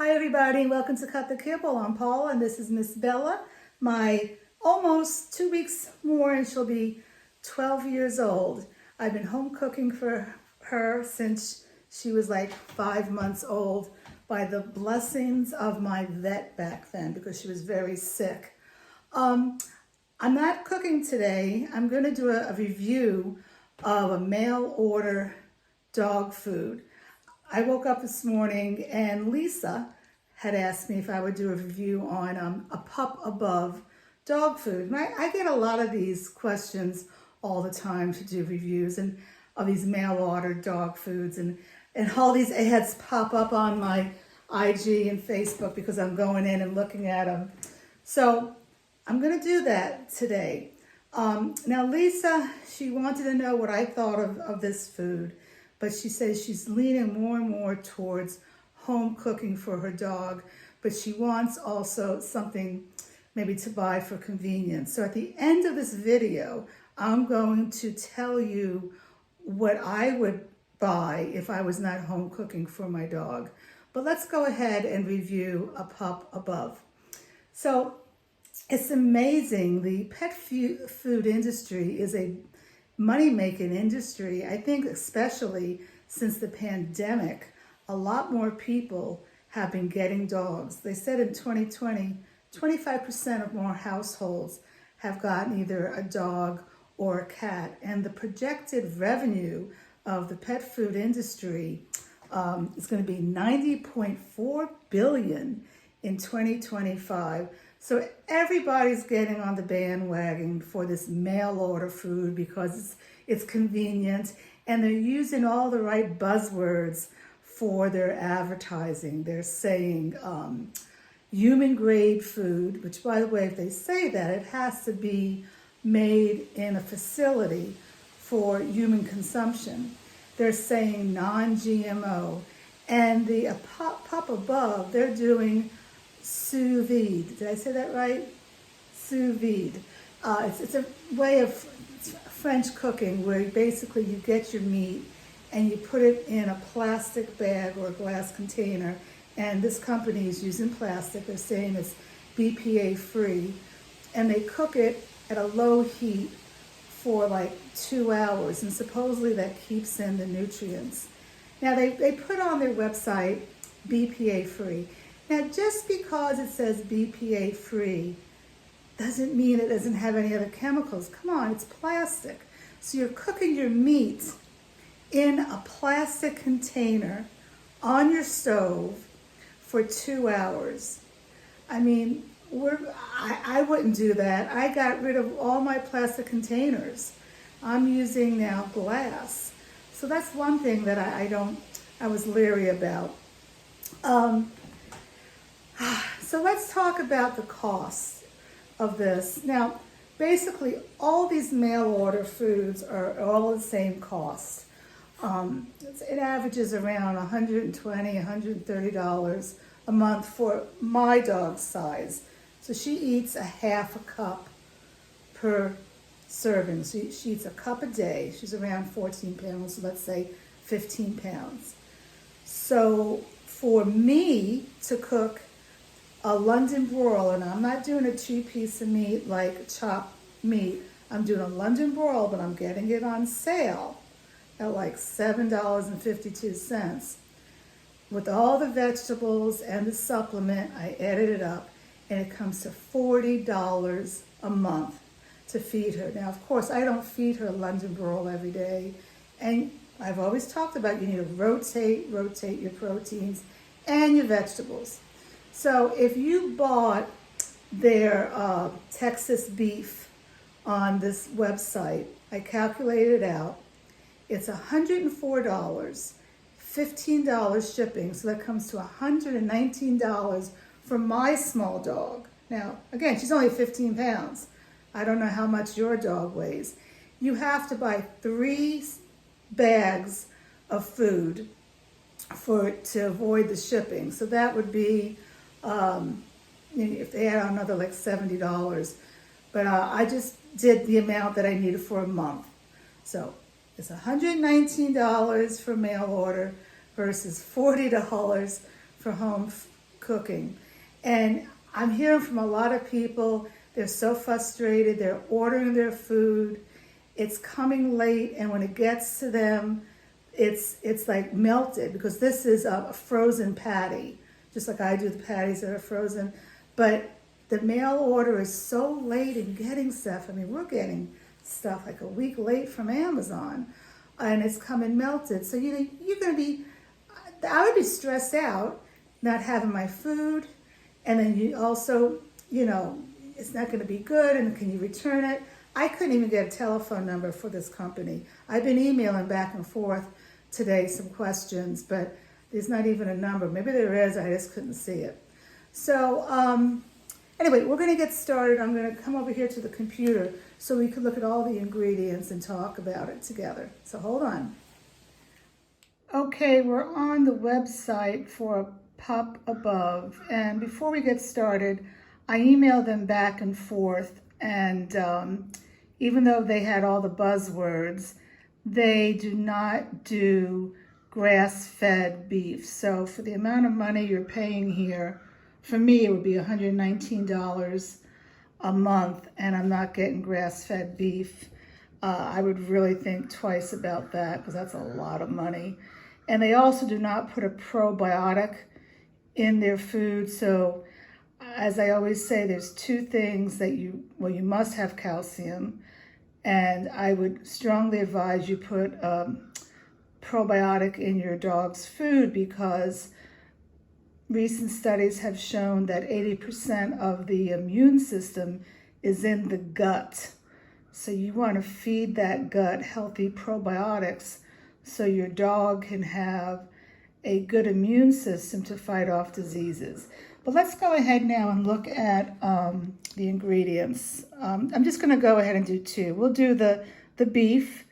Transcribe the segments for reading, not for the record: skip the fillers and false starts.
Hi everybody, welcome to Cut the Kibble. I'm Paula and this is Miss Bella, my almost 2 weeks more and she'll be 12 years old. I've been home cooking for her since she was like 5 months old by the blessings of my vet back then because she was very sick. I'm not cooking today. I'm going to do a review of a mail order dog food. I woke up this morning and Lisa had asked me if I would do a review on a Pup Above dog food. And I get a lot of these questions all the time to do reviews and of these mail order dog foods and all these ads pop up on my IG and Facebook because I'm going in and looking at them. So I'm going to do that today. Now Lisa, she wanted to know what I thought of this food. But she says she's leaning more and more towards home cooking for her dog, but she wants also something maybe to buy for convenience. So at the end of this video, I'm going to tell you what I would buy if I was not home cooking for my dog. But let's go ahead and review a Pup Above. So it's amazing. The pet food industry is a money-making industry. I think especially since the pandemic, a lot more people have been getting dogs. They said in 2020, 25% of more households have gotten either a dog or a cat. And the projected revenue of the pet food industry is going to be $90.4 billion in 2025. So everybody's getting on the bandwagon for this mail order food because it's convenient and they're using all the right buzzwords for their advertising. They're saying human grade food, which by the way, if they say that, it has to be made in a facility for human consumption. They're saying non-GMO. And the Pup Above, they're doing sous vide. Did I say that right? Sous vide. It's a way of French cooking where basically you get your meat and you put it in a plastic bag or a glass container. And this company is using plastic. They're saying it's BPA free. And they cook it at a low heat for like 2 hours. And supposedly that keeps in the nutrients. Now they put on their website BPA free. Now, just because it says BPA free doesn't mean it doesn't have any other chemicals. Come on, it's plastic. So you're cooking your meat in a plastic container on your stove for 2 hours. I mean, I wouldn't do that. I got rid of all my plastic containers. I'm using now glass. So that's one thing that I was leery about. So let's talk about the cost of this. Now, basically, all these mail order foods are all the same cost. It averages around $120, $130 a month for my dog's size. So she eats a half a cup per serving. So she eats a cup a day. She's around 14 pounds, so let's say 15 pounds. So for me to cook a London broil, and I'm not doing a cheap piece of meat like chopped meat. I'm doing a London broil, but I'm getting it on sale at like $7.52. With all the vegetables and the supplement, I added it up, and it comes to $40 a month to feed her. Now, of course, I don't feed her London broil every day, and I've always talked about you need to rotate your proteins and your vegetables. So if you bought their Texas beef on this website, I calculated it out. It's $104, $15 shipping, so that comes to $119 for my small dog. Now, again, she's only 15 pounds. I don't know how much your dog weighs. You have to buy 3 bags of food to avoid the shipping. So that would be if they had another like $70, but I just did the amount that I needed for a month. So it's $119 for mail order versus $40 for home cooking. And I'm hearing from a lot of people, they're so frustrated, they're ordering their food, it's coming late, and when it gets to them, it's like melted, because this is a frozen patty, just like I do the patties that are frozen. But the mail order is so late in getting stuff. I mean, we're getting stuff like a week late from Amazon, and it's coming melted. So you're going to be, I would be stressed out not having my food, and then you also, it's not going to be good, and can you return it? I couldn't even get a telephone number for this company. I've been emailing back and forth today some questions, but there's not even a number. Maybe there is, I just couldn't see it. So anyway, we're going to get started. I'm going to come over here to the computer so we can look at all the ingredients and talk about it together. So hold on. Okay, we're on the website for Pup Above, and before we get started, I emailed them back and forth, and even though they had all the buzzwords, they do not do grass-fed beef. So for the amount of money you're paying here, for me it would be $119 a month, and I'm not getting grass-fed beef. I would really think twice about that, because that's a lot of money. And they also do not put a probiotic in their food. So as I always say, there's two things that you must have calcium, and I would strongly advise you put probiotic in your dog's food, because recent studies have shown that 80% of the immune system is in the gut. So you want to feed that gut healthy probiotics so your dog can have a good immune system to fight off diseases. But let's go ahead now and look at the ingredients. I'm just going to go ahead and do two. We'll do the beef,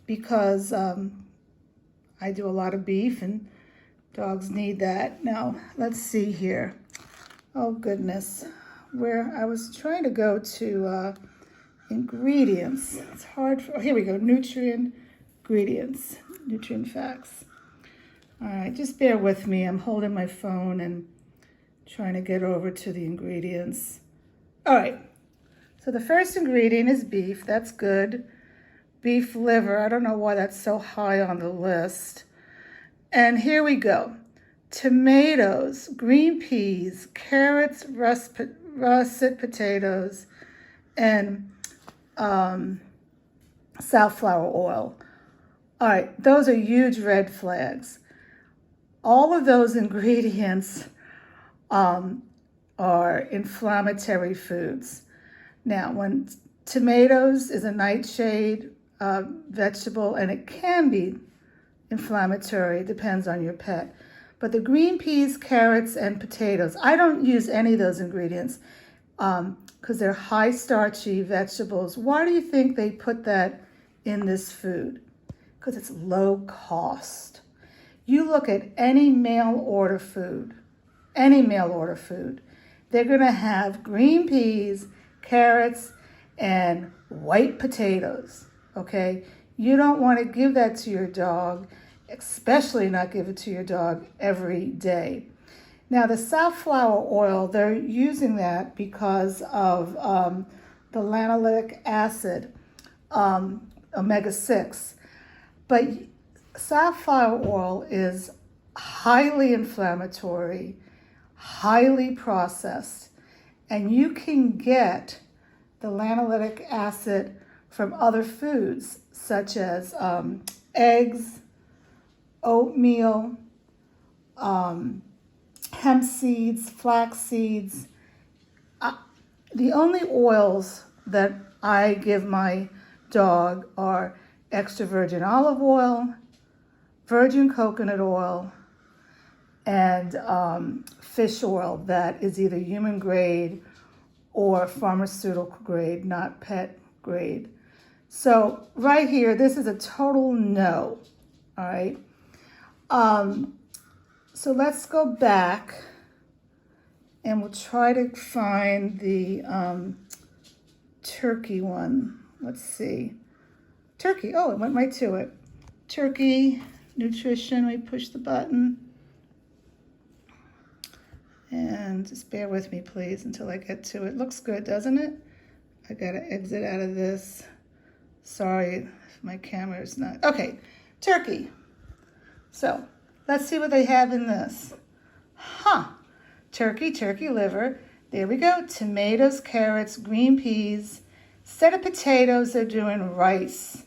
because I do a lot of beef and dogs need that. Now, let's see here. Oh, goodness. Where I was trying to go to ingredients. It's hard. Here we go. Nutrient facts. All right, just bear with me. I'm holding my phone and trying to get over to the ingredients. All right, so the first ingredient is beef. That's good. Beef liver. I don't know why that's so high on the list. And here we go. Tomatoes, green peas, carrots, russet potatoes, and safflower oil. All right, those are huge red flags. All of those ingredients are inflammatory foods. Now, when tomatoes is a nightshade vegetable, and it can be inflammatory, depends on your pet. But the green peas, carrots, and potatoes, I don't use any of those ingredients because they're high starchy vegetables. Why do you think they put that in this food? Because it's low cost. You look at any mail order food, they're going to have green peas, carrots, and white potatoes, okay? You don't want to give that to your dog, especially not give it to your dog every day. Now, the safflower oil, they're using that because of the lanolinic acid, omega-6. But safflower oil is highly inflammatory, highly processed, and you can get the lanolinic acid from other foods such as eggs, oatmeal, hemp seeds, flax seeds. The only oils that I give my dog are extra virgin olive oil, virgin coconut oil, and fish oil that is either human grade or pharmaceutical grade, not pet grade. So right here, this is a total no, all right? So let's go back and we'll try to find the turkey one. Let's see. Turkey, oh, it went right to it. Turkey nutrition, we push the button. And on. Just bear with me, please, until I get to it. Looks good, doesn't it? I gotta exit out of this. Sorry, my camera is not. Okay, turkey. So let's see what they have in this. Turkey liver. There we go. Tomatoes, carrots, green peas. Instead of potatoes, they're doing rice.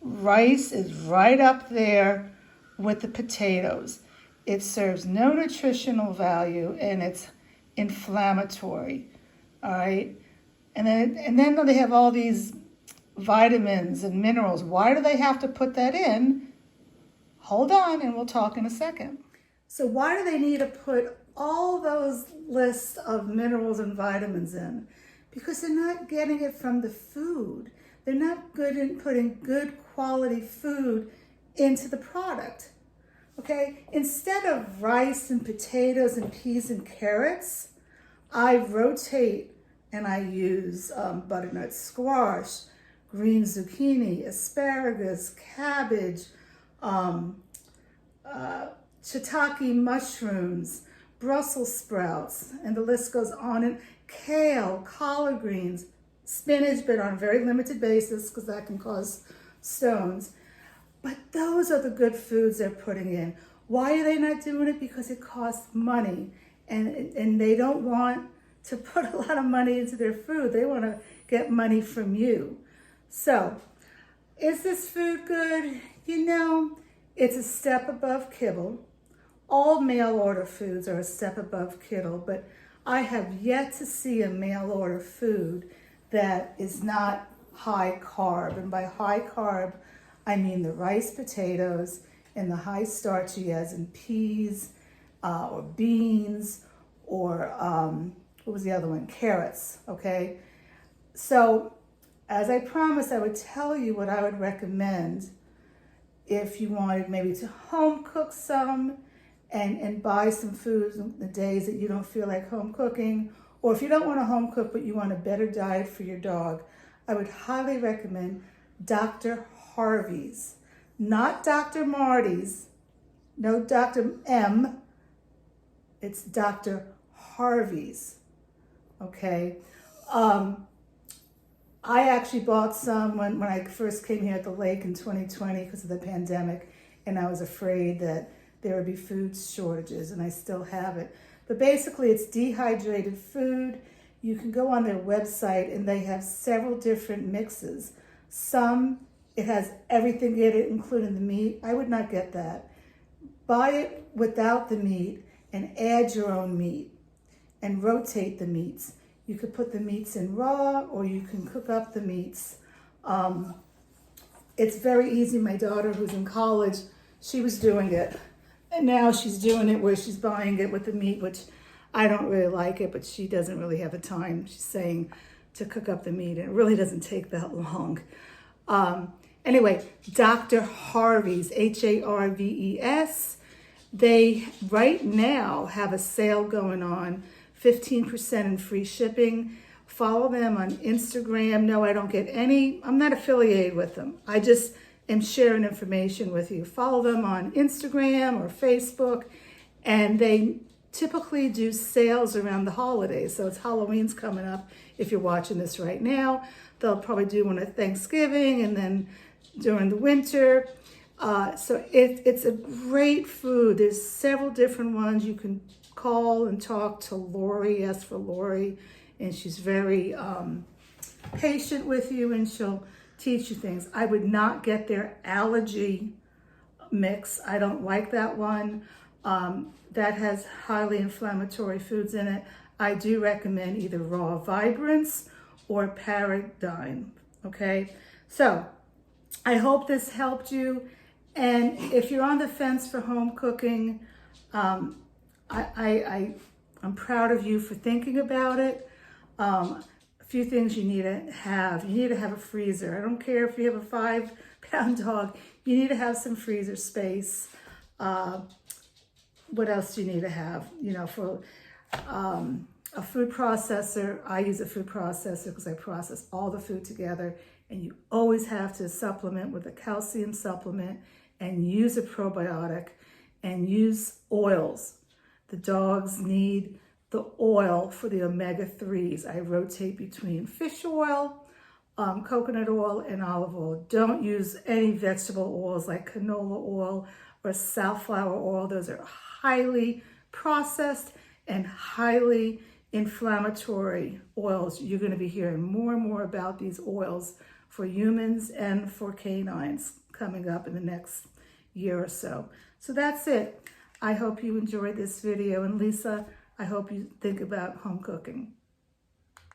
Rice is right up there with the potatoes. It serves no nutritional value and it's inflammatory. All right. And then they have all these vitamins and minerals. Why do they have to put that in? Hold on, and we'll talk in a second. So why do they need to put all those lists of minerals and vitamins in? Because they're not getting it from the food. They're not good in putting good quality food into the product. Okay? Instead of rice and potatoes and peas and carrots, I rotate and I use butternut squash, green zucchini, asparagus, cabbage, shiitake mushrooms, Brussels sprouts, and the list goes on, and kale, collard greens, spinach, but on a very limited basis because that can cause stones. But those are the good foods they're putting in. Why are they not doing it? Because it costs money, and they don't want to put a lot of money into their food. They want to get money from you. So, is this food good? You know, it's a step above kibble. All mail order foods are a step above kibble, but I have yet to see a mail order food that is not high carb. And by high carb, I mean the rice, potatoes, and the high starchy as in peas or beans or what was the other one? Carrots, okay? So as I promised, I would tell you what I would recommend if you wanted maybe to home cook some and buy some foods on the days that you don't feel like home cooking, or if you don't want to home cook but you want a better diet for your dog, I would highly recommend Dr. Harvey's. Not Dr. Marty's, no Dr. M, it's Dr. Harvey's, okay? I actually bought some when I first came here at the lake in 2020 because of the pandemic, and I was afraid that there would be food shortages, and I still have it. But basically, it's dehydrated food. You can go on their website, and they have several different mixes. Some, it has everything in it, including the meat. I would not get that. Buy it without the meat and add your own meat and rotate the meats. You could put the meats in raw, or you can cook up the meats. It's very easy. My daughter, who's in college, she was doing it. And now she's doing it where she's buying it with the meat, which I don't really like it, but she doesn't really have the time, she's saying, to cook up the meat. And it really doesn't take that long. Anyway, Dr. Harvey's, Harves, they right now have a sale going on, 15% in free shipping. Follow them on Instagram. No, I don't get any. I'm not affiliated with them. I just am sharing information with you. Follow them on Instagram or Facebook. And they typically do sales around the holidays. So it's Halloween's coming up. If you're watching this right now, they'll probably do one at Thanksgiving and then during the winter. So it's a great food. There's several different ones. You can call and talk to Lori, ask for Lori, and she's very patient with you, and she'll teach you things. I would not get their allergy mix. I don't like that one. That has highly inflammatory foods in it. I do recommend either Raw Vibrance or Paradigm, okay? So I hope this helped you. And if you're on the fence for home cooking, I'm proud of you for thinking about it. A few things you need to have. You need to have a freezer. I don't care if you have a 5-pound dog. You need to have some freezer space. What else do you need to have? You know, for a food processor. I use a food processor because I process all the food together. And you always have to supplement with a calcium supplement and use a probiotic and use oils. The dogs need the oil for the omega-3s. I rotate between fish oil, coconut oil, and olive oil. Don't use any vegetable oils like canola oil or safflower oil. Those are highly processed and highly inflammatory oils. You're going to be hearing more and more about these oils for humans and for canines coming up in the next year or so. So that's it. I hope you enjoyed this video. And Lisa, I hope you think about home cooking.